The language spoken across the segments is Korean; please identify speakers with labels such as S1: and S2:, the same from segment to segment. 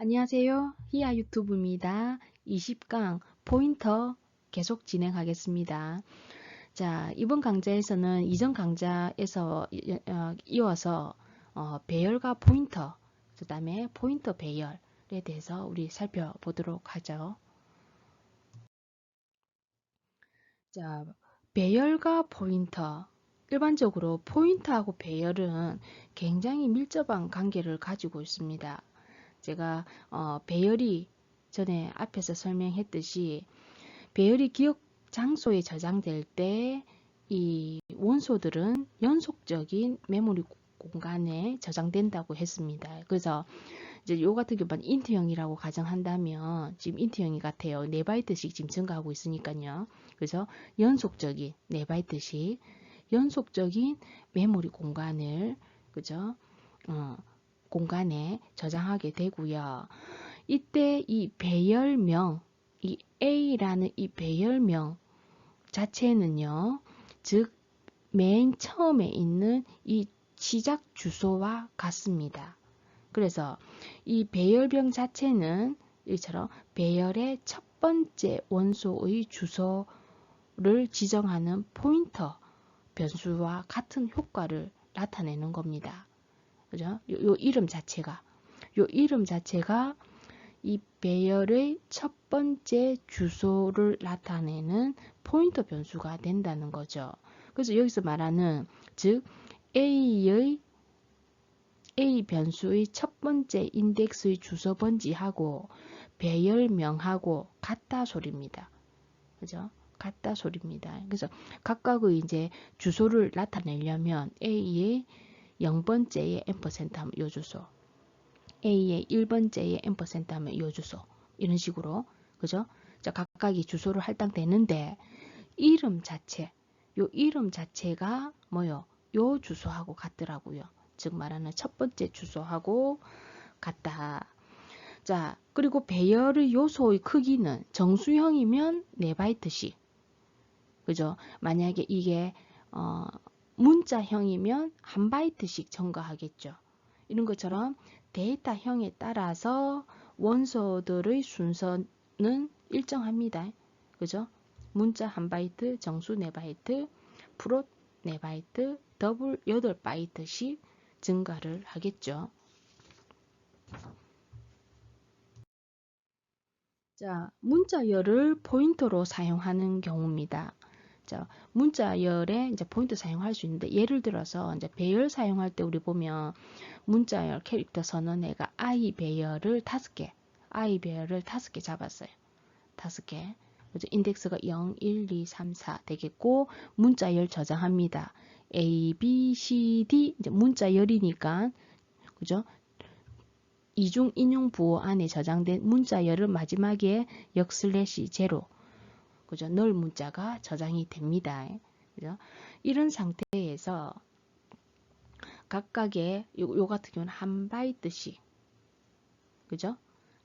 S1: 안녕하세요. 히야 유튜브입니다. 20강 포인터 계속 진행하겠습니다. 자, 이번 강좌에서는 이전 강좌에서 이어서 배열과 포인터, 그 다음에 포인터 배열에 대해서 우리 살펴보도록 하죠. 자, 배열과 포인터. 일반적으로 포인터하고 배열은 굉장히 밀접한 관계를 가지고 있습니다. 제가 배열이 전에 앞에서 설명했듯이 배열이 기억 장소에 저장될 때 이 원소들은 연속적인 메모리 공간에 저장된다고 했습니다. 그래서 이제 요 같은 경우는 인트형이라고 가정한다면 지금 인트형이 같아요. 4바이트씩 지금 증가하고 있으니까요. 그래서 연속적인 4바이트씩 연속적인 메모리 공간을 그죠? 공간에 저장하게 되고요. 이때 이 배열명, 이 A라는 이 배열명 자체는요, 즉, 맨 처음에 있는 이 시작 주소와 같습니다. 그래서 이 배열명 자체는 이처럼 배열의 첫 번째 원소의 주소를 지정하는 포인터 변수와 같은 효과를 나타내는 겁니다. 그죠? 요 이름 자체가 이 배열의 첫 번째 주소를 나타내는 포인터 변수가 된다는 거죠. 그래서 여기서 말하는 즉 A 변수의 첫 번째 인덱스의 주소 번지하고 배열명하고 같다 소리입니다. 그죠? 같다 소리입니다. 그래서 각각의 이제 주소를 나타내려면 A의 0번째에 앰퍼센트 하면 요 주소, A의 1번째에 앰퍼센트 하면 요 주소, 이런 식으로 그죠? 자, 각각이 주소를 할당되는데 요 이름 자체가 뭐요? 요 주소하고 같더라고요. 즉 말하는 첫 번째 주소하고 같다. 자, 그리고 배열의 요소의 크기는 정수형이면 4바이트씩. 그죠? 만약에 이게 문자형이면 1바이트씩 증가하겠죠. 이런 것처럼 데이터형에 따라서 원소들의 순서는 일정합니다. 그죠? 문자 1바이트, 정수 4바이트, 프롯 4바이트, 더블 8바이트씩 증가를 하겠죠. 자, 문자열을 포인터로 사용하는 경우입니다. 자, 문자열에 이제 포인터 사용할 수 있는데 예를 들어서 이제 배열 사용할 때 우리 보면 문자열 캐릭터 선언해가 I 배열을 5개 잡았어요. 5개. 그죠? 인덱스가 0, 1, 2, 3, 4 되겠고 문자열 저장합니다. A, B, C, D 이제 문자열이니까 그죠? 이중 인용 부호 안에 저장된 문자열은 마지막에 역슬래시 제로 그죠? 널 문자가 저장이 됩니다. 그죠? 이런 상태에서 각각의 요 같은 경우는 1바이트씩 그죠?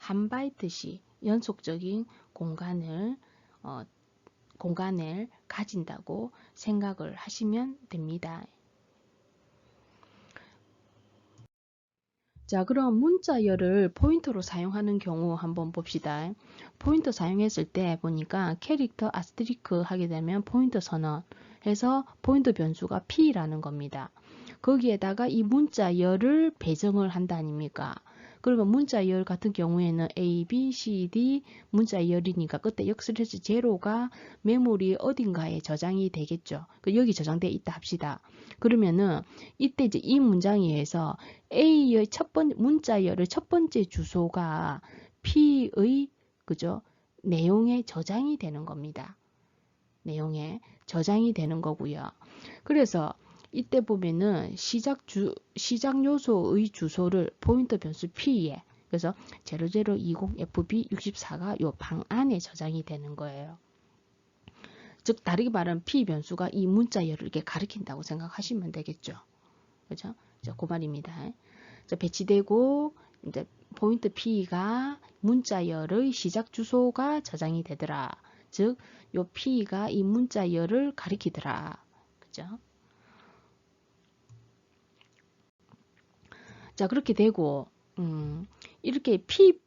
S1: 1바이트씩 연속적인 공간을 가진다고 생각을 하시면 됩니다. 자, 그럼 문자열을 포인터로 사용하는 경우 한번 봅시다. 포인터 사용했을 때 보니까 캐릭터 아스트리크 하게 되면 포인터 선언 해서 포인터 변수가 P라는 겁니다. 거기에다가 이 문자열을 배정을 한다 아닙니까? 그러면 문자열 같은 경우에는 A, B, C, D 문자열이니까 그때 역슬래시 제로가 메모리 어딘가에 저장이 되겠죠. 여기 저장되어 있다 합시다. 그러면은 이때 이제 이 문장에서 A의 문자열의 첫 번째 주소가 P의 그죠? 내용에 저장이 되는 겁니다. 내용에 저장이 되는 거고요. 그래서 이때 보면은 시작 요소의 주소를 포인터 변수 P에 그래서 0020FB64가 요 방 안에 저장이 되는 거예요. 즉 다르게 말하면 P 변수가 이 문자열을 이렇게 가리킨다고 생각하시면 되겠죠. 그죠? 그 말입니다. 배치되고 이제 포인트 P가 문자열의 시작 주소가 저장이 되더라. 즉, 요 P가 이 문자열을 가리키더라. 그죠? 자, 그렇게 되고, 이렇게 P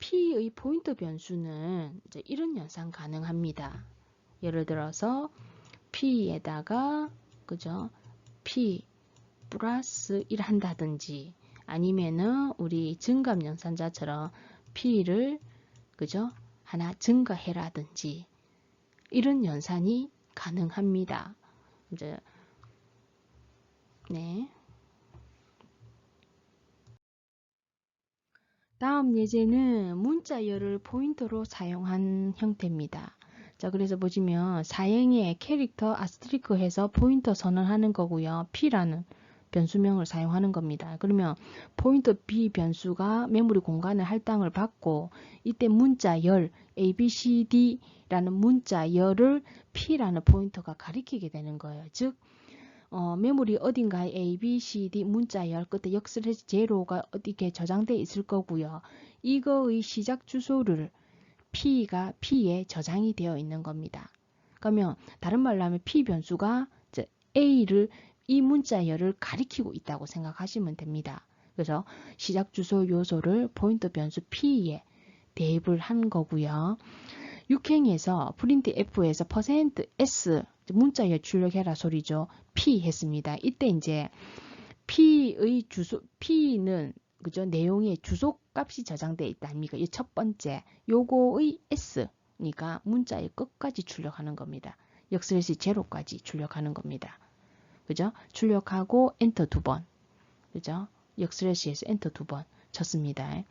S1: P의 포인터 변수는 이제 이런 연산 가능합니다. 예를 들어서 P에다가 그죠? P 플러스 1 한다든지 아니면은 우리 증감 연산자처럼 P를 그죠? 하나 증가해라든지 이런 연산이 가능합니다. 이제 네. 다음 예제는 문자열을 포인터로 사용한 형태입니다. 자, 그래서 보시면 사행의 캐릭터 아스트리크 해서 포인터 선언하는 거고요. P라는 변수명을 사용하는 겁니다. 그러면 포인터 B 변수가 메모리 공간의 할당을 받고 이때 문자열 ABCD라는 문자열을 P라는 포인터가 가리키게 되는 거예요. 즉 메모리 어딘가에 A, B, C, D 문자열 끝에 역슬래시 제로가 어디게 저장되어 있을 거고요. 이거의 시작 주소를 P가 P에 저장이 되어 있는 겁니다. 그러면 다른 말로 하면 P 변수가 A를 이 문자열을 가리키고 있다고 생각하시면 됩니다. 그래서 시작 주소 요소를 포인터 변수 P에 대입을 한 거고요. 6행에서 프린트 F에서 %S 문자열 출력해라 소리죠. P 했습니다. 이때 이제 P의 주소, P는 그죠? 내용의 주소 값이 저장되어 있다 아닙니까? 이 첫 번째 요거의 S니까 문자의 끝까지 출력하는 겁니다. 역슬래시 제로까지 출력하는 겁니다. 그죠? 출력하고 엔터 2번. 그죠? 역슬래시에서 엔터 2번 쳤습니다.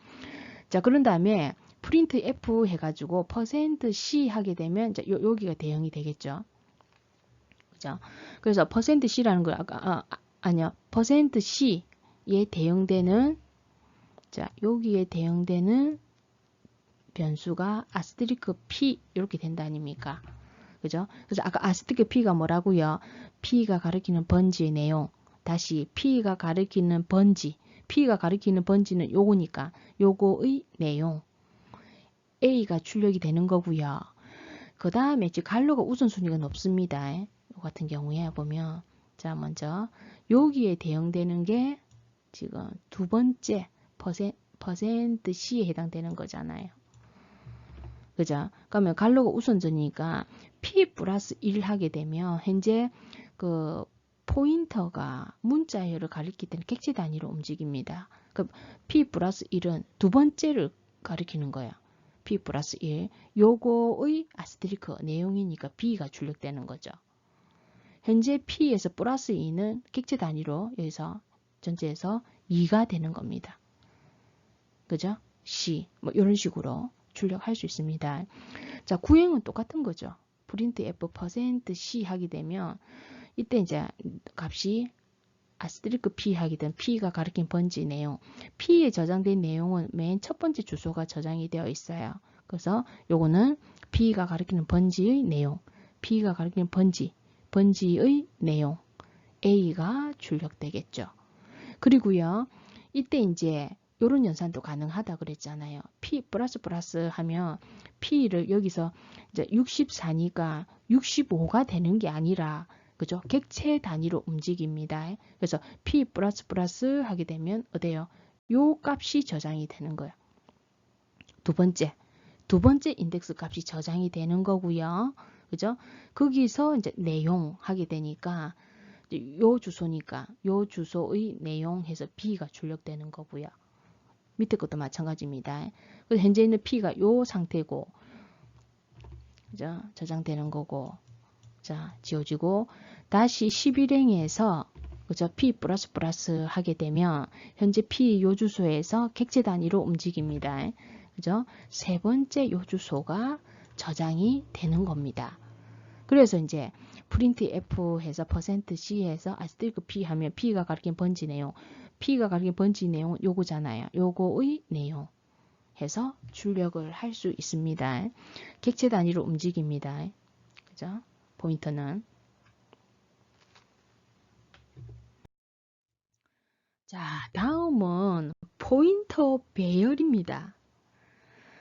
S1: 자, 그런 다음에 프린트 F 해가지고 %C 하게 되면 이제 여기가 대응이 되겠죠. 그죠? 그래서 %C라는 걸 아니요. %C에 대응되는 자, 여기에 대응되는 변수가 아스트리크 P 이렇게 된다 아닙니까? 그죠? 그래서 아까 아스트리크 P가 뭐라고요? P가 가리키는 번지의 내용. 다시 P가 가리키는 번지. P가 가리키는 번지는 요거니까 요거의 내용. A가 출력이 되는 거고요. 그 다음에 지금 갈로가 우선순위가 높습니다. 이 같은 경우에 보면 자 먼저 여기에 대응되는 게 지금 두 번째 %C에 해당되는 거잖아요. 그죠? 그러면 갈로가 우선순위니까 P 플러스 1 하게 되면 현재 그 포인터가 문자열을 가리킬 때는 객체 단위로 움직입니다. 그 P 플러스 1은 두 번째를 가리키는 거야. P 플러스 1 요거의 아스트리크 내용이니까 B가 출력되는 거죠. 현재 P에서 플러스 2는 객체 단위로 여기서 전체에서 2가 되는 겁니다. 그죠? C 뭐 이런 식으로 출력할 수 있습니다. 자, 구행은 똑같은 거죠. 프린트 F %C 하게 되면 이때 이제 값이 아스트리크 P 하게 되면 P가 가리킨 번지 내용. P에 저장된 내용은 맨 첫 번째 주소가 저장이 되어 있어요. 그래서 요거는 P가 가리키는 번지의 내용. P가 가리키는 번지의 내용. A가 출력되겠죠. 그리고요. 이때 이제 요런 연산도 가능하다 그랬잖아요. P 플러스 하면 P를 여기서 이제 64니까 65가 되는 게 아니라 그죠? 객체 단위로 움직입니다. 그래서 P 플러스 하게 되면 어때요? 요 값이 저장이 되는 거예요. 두 번째 인덱스 값이 저장이 되는 거고요. 그죠? 거기서 이제 내용 하게 되니까 요 주소니까 요 주소의 내용 해서 B가 출력되는 거고요. 밑에 것도 마찬가지입니다. 그래서 현재 있는 P가 요 상태고 그죠? 저장되는 거고 자, 지워지고 다시 11행에서 그죠? P 플러스 하게 되면 현재 P 요 주소에서 객체 단위로 움직입니다. 그죠? 세 번째 요 주소가 저장이 되는 겁니다. 그래서 이제 프린트 F 해서 %C 해서 아스트리크 P 하면 P가 가리킨 번지 내용, P가 가리킨 번지 내용은 요거잖아요. 요거의 내용 해서 출력을 할 수 있습니다. 객체 단위로 움직입니다. 그죠? 포인터는 자, 다음은 포인터 배열입니다.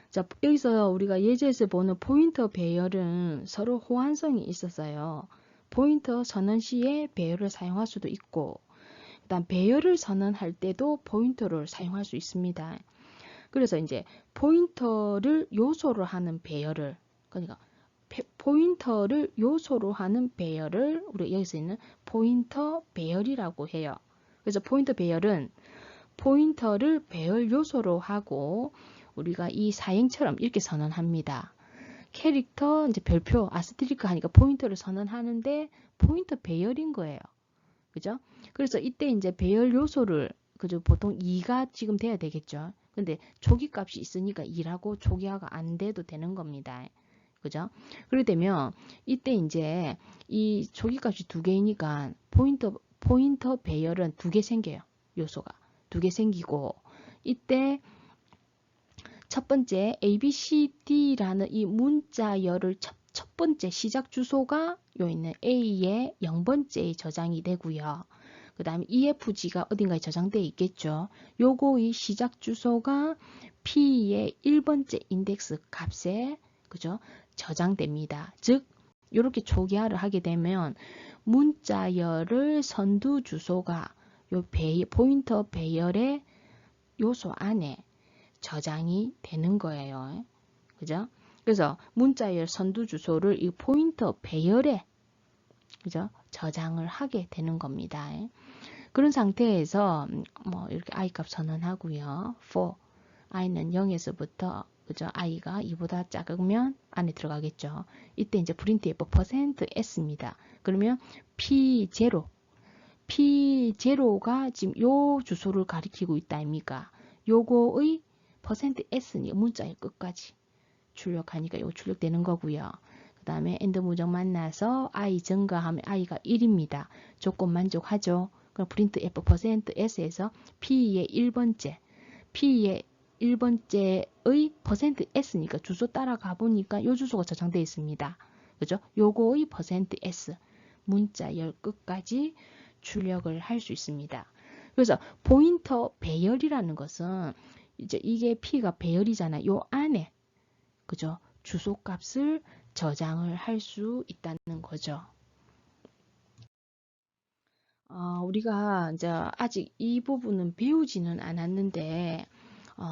S1: 자, 여기서 우리가 예제에서 보는 포인터 배열은 서로 호환성이 있었어요. 포인터 선언 시에 배열을 사용할 수도 있고, 그다음 배열을 선언할 때도 포인터를 사용할 수 있습니다. 그래서 이제 포인터를 요소로 하는 배열을, 그러니까 포인터를 요소로 하는 배열을 우리 여기서 있는 포인터 배열이라고 해요. 그래서 포인터 배열은 포인터를 배열 요소로 하고 우리가 이 사행처럼 이렇게 선언합니다. 캐릭터 이제 별표 아스테리크 하니까 포인터를 선언하는데 포인터 배열인 거예요. 그죠? 그래서 이때 이제 배열 요소를 그죠? 보통 2가 지금 돼야 되겠죠. 근데 초기 값이 있으니까 2라고 초기화가 안 돼도 되는 겁니다. 그죠? 그렇게 되면 이때 이제 이 초기 값이 2개이니까 포인터 배열은 2개 생겨요. 요소가 2개 생기고 이때 첫 번째 ABCD라는 이 문자열을 첫 번째 시작 주소가 요 있는 A의 0번째에 저장이 되고요. 그 다음에 EFG가 어딘가에 저장되어 있겠죠. 요거의 시작 주소가 P의 1번째 인덱스 값에 그죠? 저장됩니다. 즉 이렇게 초기화를 하게 되면 문자열을 선두 주소가 요 포인터 배열의 요소 안에 저장이 되는 거예요. 그죠? 그래서 문자열 선두 주소를 이 포인터 배열에 그죠? 저장을 하게 되는 겁니다. 그런 상태에서 뭐 이렇게 i 값 선언하고요. for i는 0에서부터 그죠? i가 2보다 작으면 안에 들어가겠죠. 이때 이제 printf %s입니다. 그러면 p0가 지금 요 주소를 가리키고 있다 아닙니까? 요거의 %s니 문자의 끝까지 출력하니까 요 출력되는 거고요. 그 다음에 엔드 무정 만나서 i 증가하면 i가 1입니다. 조건 만족하죠. 그럼 print f %s에서 p의 1번째의 %s니까 주소 따라가 보니까 요 주소가 저장되어 있습니다. 그죠? 요거의 %s 문자열 끝까지 출력을 할 수 있습니다. 그래서 포인터 배열이라는 것은 이제 이게 P가 배열이잖아요. 요 안에 그죠? 주소 값을 저장을 할 수 있다는 거죠. 우리가 이제 아직 이 부분은 배우지는 않았는데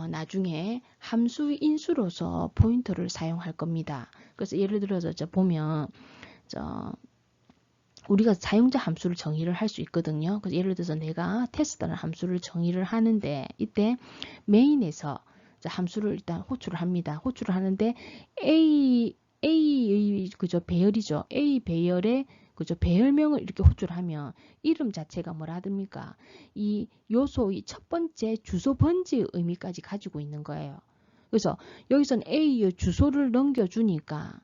S1: 나중에 함수 인수로서 포인터를 사용할 겁니다. 그래서 예를 들어서 보면 우리가 사용자 함수를 정의를 할 수 있거든요. 그래서 예를 들어서 내가 테스트라는 함수를 정의를 하는데 이때 메인에서 함수를 일단 호출을 합니다. 호출을 하는데 A의 그죠 배열이죠. A 배열의 그죠 배열명을 이렇게 호출하면 이름 자체가 뭐라 됩니까? 이 요소의 첫 번째 주소 번지의 의미까지 가지고 있는 거예요. 그래서 여기서는 A의 주소를 넘겨주니까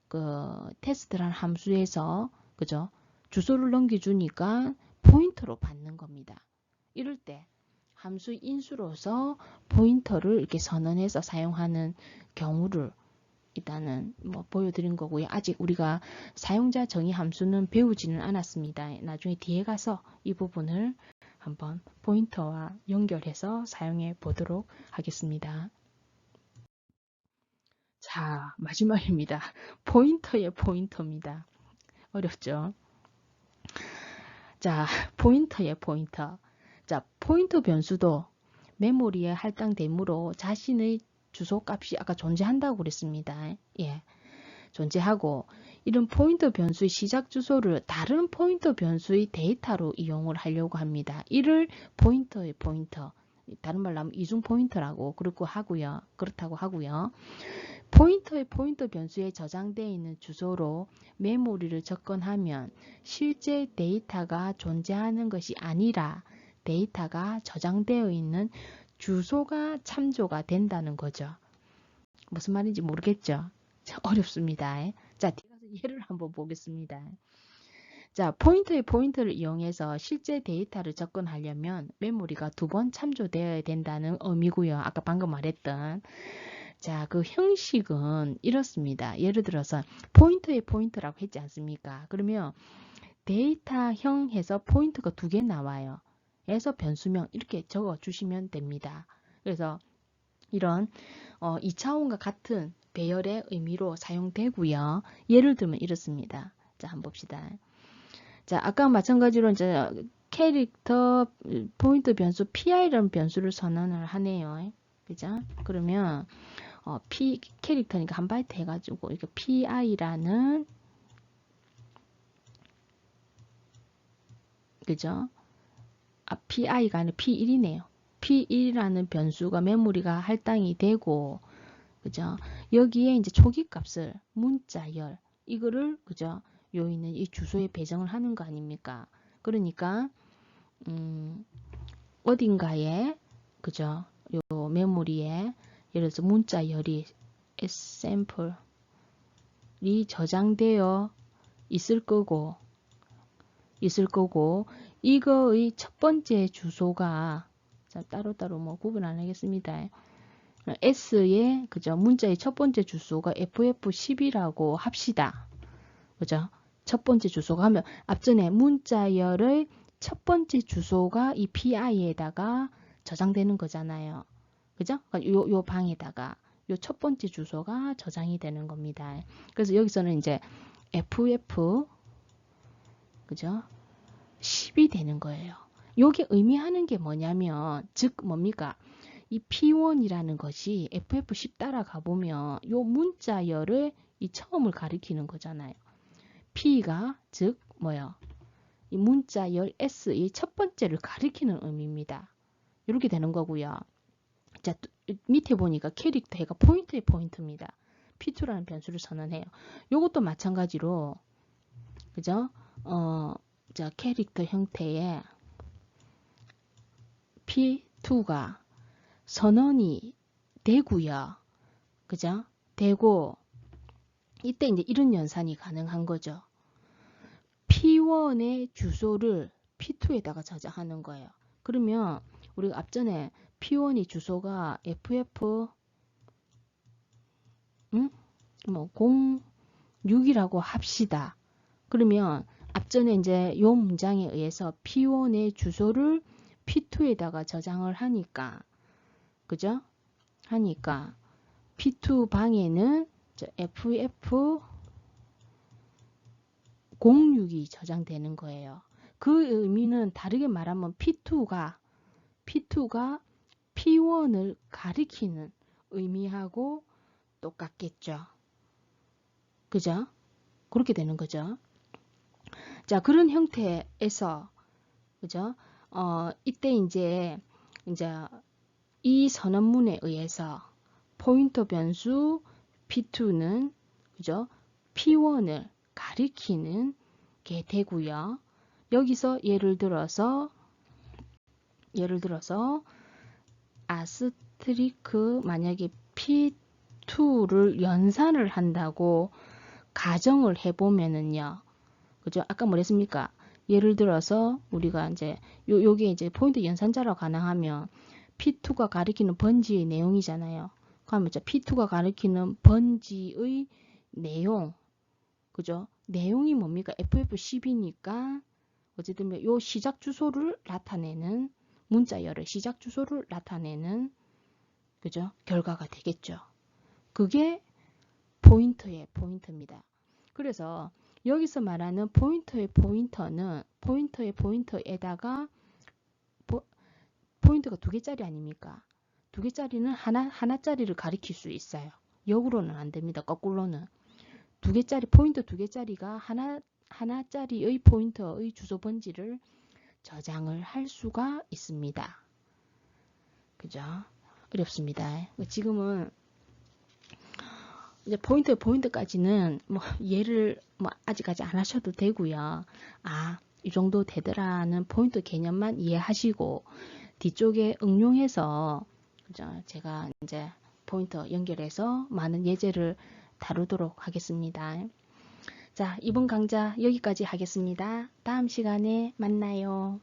S1: 그 테스트라는 함수에서 그죠 주소를 넘겨주니까 포인터로 받는 겁니다. 이럴 때 함수 인수로서 포인터를 이렇게 선언해서 사용하는 경우를 일단은 뭐 보여드린 거고요. 아직 우리가 사용자 정의 함수는 배우지는 않았습니다. 나중에 뒤에 가서 이 부분을 한번 포인터와 연결해서 사용해 보도록 하겠습니다. 자, 마지막입니다. 포인터의 포인터입니다. 어렵죠? 자, 포인터의 포인터. 자, 포인터 변수도 메모리에 할당되므로 자신의 주소값이 아까 존재한다고 그랬습니다. 예, 존재하고 이런 포인터 변수의 시작 주소를 다른 포인터 변수의 데이터로 이용을 하려고 합니다. 이를 포인터의 포인터, 다른 말로 하면 이중 포인터라고 그렇다고 하고요. 포인터의 포인터 변수에 저장되어 있는 주소로 메모리를 접근하면 실제 데이터가 존재하는 것이 아니라 데이터가 저장되어 있는 주소가 참조가 된다는 거죠. 무슨 말인지 모르겠죠? 어렵습니다. 자, 예를 한번 보겠습니다. 자, 포인터의 포인터를 이용해서 실제 데이터를 접근하려면 메모리가 2번 참조되어야 된다는 의미고요. 아까 방금 말했던 자, 그 형식은 이렇습니다. 예를 들어서 포인터의 포인터라고 했지 않습니까? 그러면 데이터형 해서 포인터가 2개 나와요. 해서 변수명 이렇게 적어 주시면 됩니다. 그래서 이런 2차원과 같은 배열의 의미로 사용되고요. 예를 들면 이렇습니다. 자, 한번 봅시다. 자, 아까 마찬가지로 이제 캐릭터 포인터 변수 PI라는 변수를 선언을 하네요. 그죠? 그러면 P 캐릭터니까 한 바이트 해가지고 이거 PI라는 그죠? PI가 아니라 P1이네요. P1이라는 변수가 메모리가 할당이 되고 그죠? 여기에 이제 초기 값을 문자열 이거를 그죠? 요 있는 이 주소에 배정을 하는 거 아닙니까? 그러니까 어딘가에 그죠? 요 메모리에 예를 들어서 문자열이 샘플이 저장되어 있을 거고 이거의 첫 번째 주소가 자, 따로따로 뭐 구분 안 하겠습니다. S의 그죠? 문자의 첫 번째 주소가 FF10이라고 합시다. 그죠? 첫 번째 주소가 하면 앞전에 문자열의 첫 번째 주소가 이 PI에다가 저장되는 거잖아요. 그죠? 요 방에다가 요 첫 번째 주소가 저장이 되는 겁니다. 그래서 여기서는 이제 FF 그죠? 10이 되는 거예요. 요게 의미하는 게 뭐냐면 즉 뭡니까? 이 P1이라는 것이 FF10 따라가 보면 요 문자열의 이 처음을 가리키는 거잖아요. P가 즉 뭐요? 이 문자열 S의 첫 번째를 가리키는 의미입니다. 이렇게 되는 거고요. 자, 밑에 보니까 캐릭터 해가 포인트의 포인트입니다. P2라는 변수를 선언해요. 요것도 마찬가지로 그죠? 자, 캐릭터 형태의 P2가 선언이 되고요. 그죠? 되고 이때 이제 이런 연산이 가능한 거죠. P1의 주소를 P2에다가 저장하는 거예요. 그러면 우리가 앞전에 P1의 주소가 FF 뭐 06이라고 합시다. 그러면 앞전에 이제 요 문장에 의해서 P1의 주소를 P2에다가 저장을 하니까 그죠? 하니까 P2 방에는 FF06이 저장되는 거예요. 그 의미는 다르게 말하면 P2가 P1을 가리키는 의미하고 똑같겠죠. 그죠? 그렇게 되는 거죠. 자, 그런 형태에서 그죠? 이때 이제 이 선언문에 의해서 포인터 변수 P2는 그죠? P1을 가리키는 게 되고요. 여기서 예를 들어서 아스트리크 만약에 P2를 연산을 한다고 가정을 해보면은요. 그죠? 아까 뭐랬습니까? 예를 들어서 우리가 이제 요게 이제 포인트 연산자로 가능하면 P2가 가리키는 번지의 내용이잖아요. 그러면 P2가 가리키는 번지의 내용, 그죠? 내용이 뭡니까? FF10이니까 어쨌든 요 시작 주소를 나타내는 문자열의 시작 주소를 나타내는 그죠? 결과가 되겠죠. 그게 포인터의 포인터입니다. 그래서 여기서 말하는 포인터의 포인터는 포인터의 포인터에다가 포인터가 두 개짜리 아닙니까? 두 개짜리는 하나짜리를 가리킬 수 있어요. 역으로는 안 됩니다. 거꾸로는. 두 개짜리 포인터 두 개짜리가 하나짜리의 포인터의 주소 번지를 저장을 할 수가 있습니다. 그죠? 어렵습니다. 지금은 이제 포인트까지는 뭐 예를 뭐 아직까지 안 하셔도 되고요. 이 정도 되더라는 포인트 개념만 이해하시고 뒤쪽에 응용해서 그죠? 제가 이제 포인터 연결해서 많은 예제를 다루도록 하겠습니다. 자, 이번 강좌 여기까지 하겠습니다. 다음 시간에 만나요.